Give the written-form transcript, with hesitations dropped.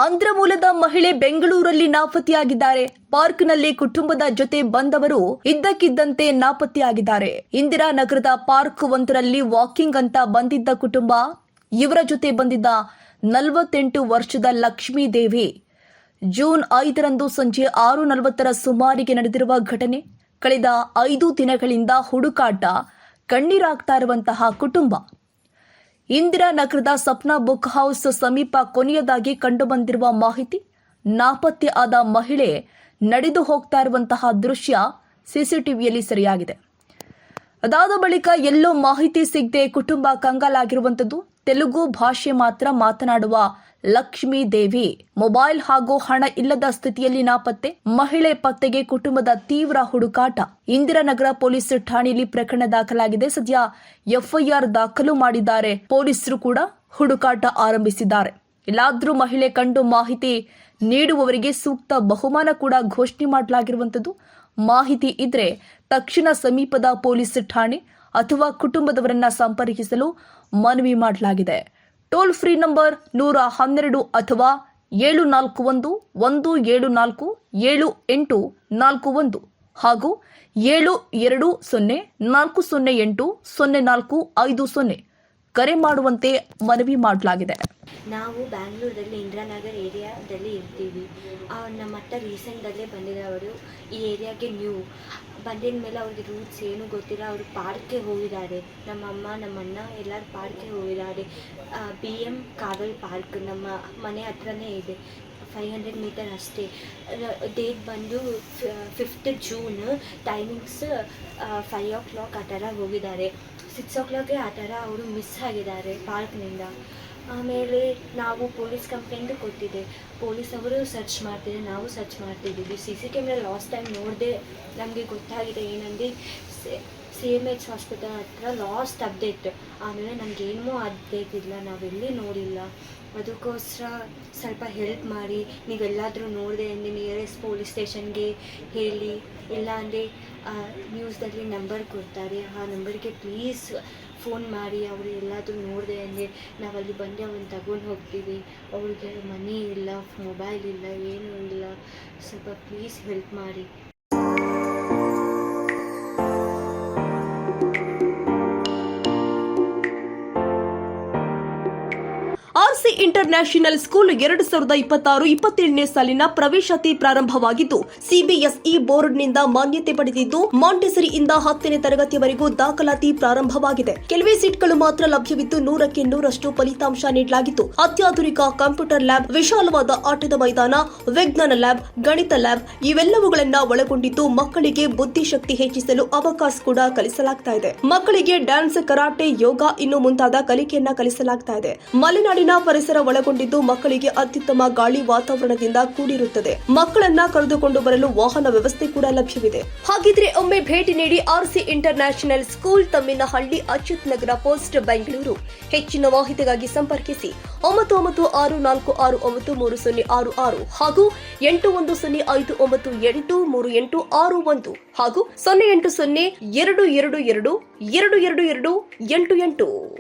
ಆಂಧ್ರ ಮೂಲದ ಮಹಿಳೆ ಬೆಂಗಳೂರಲ್ಲಿ ನಾಪತ್ತೆಯಾಗಿದ್ದಾರೆ. ಪಾರ್ಕ್ನಲ್ಲಿ ಕುಟುಂಬದ ಜೊತೆ ಬಂದವರು ಇದ್ದಕ್ಕಿದ್ದಂತೆ ನಾಪತ್ತೆಯಾಗಿದ್ದಾರೆ. ಇಂದಿರಾ ನಗರದ ಪಾರ್ಕ್ ಒಂದರಲ್ಲಿ ವಾಕಿಂಗ್ ಅಂತ ಬಂದಿದ್ದ ಕುಟುಂಬ, ಇವರ ಜೊತೆ ಬಂದಿದ್ದ 48 ವರ್ಷದ ಲಕ್ಷ್ಮೀ ದೇವಿ ಜೂನ್ 5ರಂದು ಸಂಜೆ 6:40 ಸುಮಾರಿಗೆ ನಡೆದಿರುವ ಘಟನೆ. ಕಳೆದ 5 ದಿನಗಳಿಂದ ಹುಡುಕಾಟ, ಕಣ್ಣೀರಾಗ್ತಾ ಇರುವಂತಹ ಕುಟುಂಬ. ಇಂದಿರಾ ನಗರದ ಸಪ್ನಾ ಬುಕ್ ಹೌಸ್ ಸಮೀಪ ಕೊನೆಯದಾಗಿ ಕಂಡುಬಂದಿರುವ ಮಾಹಿತಿ, ನಾಪತ್ತೆ ಆದ ಮಹಿಳೆ ನಡೆದು ಹೋಗ್ತಾ ಇರುವಂತಹ ದೃಶ್ಯ ಸಿಸಿಟಿವಿಯಲ್ಲಿ ಸೆರೆಯಾಗಿದೆ. ಅದಾದ ಬಳಿಕ ಎಲ್ಲೋ ಮಾಹಿತಿ ಸಿಗದೆ ಕುಟುಂಬ ಕಂಗಾಲಾಗಿರುವಂಥದ್ದು. ತೆಲುಗು ಭಾಷೆ ಮಾತ್ರ ಮಾತನಾಡುವ ಲಕ್ಷ್ಮೀ ದೇವಿ ಮೊಬೈಲ್ ಹಾಗೂ ಹಣ ಇಲ್ಲದ ಸ್ಥಿತಿಯಲ್ಲಿ ನಾಪತ್ತೆ. ಮಹಿಳೆ ಪತ್ತೆಗೆ ಕುಟುಂಬದ ತೀವ್ರ ಹುಡುಕಾಟ. ಇಂದಿರಾನಗರ ಪೊಲೀಸ್ ಠಾಣೆಯಲ್ಲಿ ಪ್ರಕರಣ ದಾಖಲಾಗಿದೆ. ಸದ್ಯ ಎಫ್ಐಆರ್ ದಾಖಲು ಮಾಡಿದ್ದಾರೆ. ಪೊಲೀಸರು ಕೂಡ ಹುಡುಕಾಟ ಆರಂಭಿಸಿದ್ದಾರೆ. ಎಲ್ಲಾದ್ರೂ ಮಹಿಳೆ ಕಂಡು ಮಾಹಿತಿ ನೀಡುವವರಿಗೆ ಸೂಕ್ತ ಬಹುಮಾನ ಕೂಡ ಘೋಷಣೆ ಮಾಡಲಾಗಿರುವಂಥದ್ದು. ಮಾಹಿತಿ ಇದ್ರೆ ತಕ್ಷಣ ಸಮೀಪದ ಪೊಲೀಸ್ ಠಾಣೆ ಅಥವಾ ಕುಟುಂಬದವರನ್ನ ಸಂಪರ್ಕಿಸಲು ಮನವಿ ಮಾಡಲಾಗಿದೆ. ಟೋಲ್ ಫ್ರೀ ನಂಬರ್ 112 ಅಥವಾ 741-174-7841 ಹಾಗೂ 720408-0450 ಕರೆ ಮಾಡುವಂತೆ ಮನವಿ ಮಾಡಲಾಗಿದೆ. ನಾವು ಬ್ಯಾಂಗ್ಳೂರಲ್ಲಿ ಇಂದಿರಾನಗರ್ ಏರಿಯಾದಲ್ಲಿ ಇರ್ತೀವಿ. ನಮ್ಮ ಹತ್ರ ರೀಸೆಂಟಲ್ಲೇ ಬಂದಿರೋರು ಈ ಏರಿಯಾಗೆ ನ್ಯೂ ಬಂದಿದ ಮೇಲೆ ಅವ್ರಿಗೆ ರೂಟ್ಸ್ ಏನು ಗೊತ್ತಿಲ್ಲ. ಅವರು ಪಾರ್ಕ್ಗೆ ಹೋಗಿದ್ದಾರೆ. ನಮ್ಮಮ್ಮ ನಮ್ಮಣ್ಣ ಎಲ್ಲರೂ ಪಾರ್ಕ್ಗೆ ಹೋಗಿದ್ದಾರೆ. BM ಕಾವಲ್ ಪಾರ್ಕ್ ನಮ್ಮ ಮನೆ ಹತ್ರನೇ ಇದೆ. 500 ಮೀಟರ್ ಅಷ್ಟೇ. ಡೇಟ್ ಬಂದು 5th ಜೂನ್. ಟೈಮಿಂಗ್ಸ್ 5 o'clock ಆ ಥರ ಹೋಗಿದ್ದಾರೆ. 6 o'clock ಆ ಥರ ಅವರು ಮಿಸ್ ಆಗಿದ್ದಾರೆ ಪಾರ್ಕ್ನಿಂದ. ಆಮೇಲೆ ನಾವು ಪೊಲೀಸ್ ಕಂಪ್ಲೇಂಟ್ ಕೊಟ್ಟಿದ್ದೆ. ಪೊಲೀಸ್ ಅವರು ಸರ್ಚ್ ಮಾಡ್ತಿದ್ದೆ, ನಾವು ಸರ್ಚ್ ಮಾಡ್ತಿದ್ದೀವಿ. CC ಕ್ಯಾಮ್ರಾ ಲಾಸ್ಟ್ ಟೈಮ್ ನೋಡಿದೆ. ನಮಗೆ ಗೊತ್ತಾಗಿದೆ ಏನಂದರೆ CMH ಹಾಸ್ಪಿಟಲ್ ಹತ್ರ ಲಾಸ್ಟ್ ಅಪ್ಡೇಟ್. ಆಮೇಲೆ ನನಗೇನೂ ಅಪ್ಡೇಟ್ ಇಲ್ಲ, ನಾವೆಲ್ಲಿ ನೋಡಿಲ್ಲ. ಅದಕ್ಕೋಸ್ಕರ ಸ್ವಲ್ಪ ಹೆಲ್ಪ್ ಮಾಡಿ. ನೀವೆಲ್ಲಾದರೂ ನೋಡಿದೆ ಅಂದರೆ ನಿಯರೆಸ್ಟ್ ಪೊಲೀಸ್ ಸ್ಟೇಷನ್ಗೆ ಹೇಳಿ, ಇಲ್ಲ ಅಂದರೆ ನ್ಯೂಸ್ದಲ್ಲಿ ನಂಬರ್ ಕೊಡ್ತಾರೆ, ಆ ನಂಬರ್ಗೆ ಪ್ಲೀಸ್ ಫೋನ್ ಮಾಡಿ. ಅವರು ಎಲ್ಲಾದರೂ ನೋಡಿದೆ ಅಂದರೆ ನಾವಲ್ಲಿ ಬಂದು ಅವ್ರನ್ನ ತಗೊಂಡು ಹೋಗ್ತೀವಿ. ಅವ್ರಿಗೆ ಮನಿ ಇಲ್ಲ, ಮೊಬೈಲ್ ಇಲ್ಲ, ಏನೂ ಇಲ್ಲ. ಸ್ವಲ್ಪ ಪ್ಲೀಸ್ ಹೆಲ್ಪ್ ಮಾಡಿ. ಆರ್ಸಿ ಇಂಟರ್ನ್ಯಾಷನಲ್ ಸ್ಕೂಲ್ 2026-27ನೇ ಸಾಲಿನ ಪ್ರವೇಶಾತಿ ಪ್ರಾರಂಭವಾಗಿದ್ದು, CBSE ಬೋರ್ಡ್ನಿಂದ ಮಾನ್ಯತೆ ಪಡೆದಿದ್ದು, ಮಾಂಟೆಸರಿಯಿಂದ 10ನೇ ತರಗತಿಯವರೆಗೂ ದಾಖಲಾತಿ ಪ್ರಾರಂಭವಾಗಿದೆ. ಕೆಲವೇ ಸೀಟ್ಗಳು ಮಾತ್ರ ಲಭ್ಯವಿದ್ದು 100ಕ್ಕೆ 100ರಷ್ಟು ಫಲಿತಾಂಶ ನೀಡಲಾಗಿದ್ದು, ಅತ್ಯಾಧುನಿಕ ಕಂಪ್ಯೂಟರ್ ಲ್ಯಾಬ್, ವಿಶಾಲವಾದ ಆಟದ ಮೈದಾನ, ವಿಜ್ಞಾನ ಲ್ಯಾಬ್, ಗಣಿತ ಲ್ಯಾಬ್ ಇವೆಲ್ಲವುಗಳನ್ನ ಒಳಗೊಂಡಿದ್ದು ಮಕ್ಕಳಿಗೆ ಬುದ್ಧಿಶಕ್ತಿ ಹೆಚ್ಚಿಸಲು ಅವಕಾಶ ಕೂಡ ಕಲಿಸಲಾಗ್ತಾ ಇದೆ. ಮಕ್ಕಳಿಗೆ ಡ್ಯಾನ್ಸ್, ಕರಾಟೆ, ಯೋಗ ಇನ್ನು ಮುಂತಾದ ಕಲಿಕೆಯನ್ನ ಕಲಿಸಲಾಗ್ತಾ ಇದೆ. ಮಲೆನಾಡಿನ ಪರಿಸರ ಒಳಗೊಂಡಿದ್ದು ಮಕ್ಕಳಿಗೆ ಅತ್ಯುತ್ತಮ ಗಾಳಿ ವಾತಾವರಣದಿಂದ ಕೂಡಿರುತ್ತದೆ. ಮಕ್ಕಳನ್ನ ಕರೆದುಕೊಂಡು ಬರಲು ವಾಹನ ವ್ಯವಸ್ಥೆ ಕೂಡ ಲಭ್ಯವಿದೆ. ಹಾಗಿದ್ರೆ ಒಮ್ಮೆ ಭೇಟಿ ನೀಡಿ ಆರ್ಸಿ ಇಂಟರ್ನ್ಯಾಷನಲ್ ಸ್ಕೂಲ್, ತಮ್ಮಿನಹಳ್ಳಿ, ಅಚ್ಯುತ್ ನಗರ ಪೋಸ್ಟ್, ಬೆಂಗಳೂರು. ಹೆಚ್ಚಿನ ಮಾಹಿತಿಗಾಗಿ ಸಂಪರ್ಕಿಸಿ 9104693066 ಹಾಗೂ 8105983861 ಹಾಗೂ 08022222288.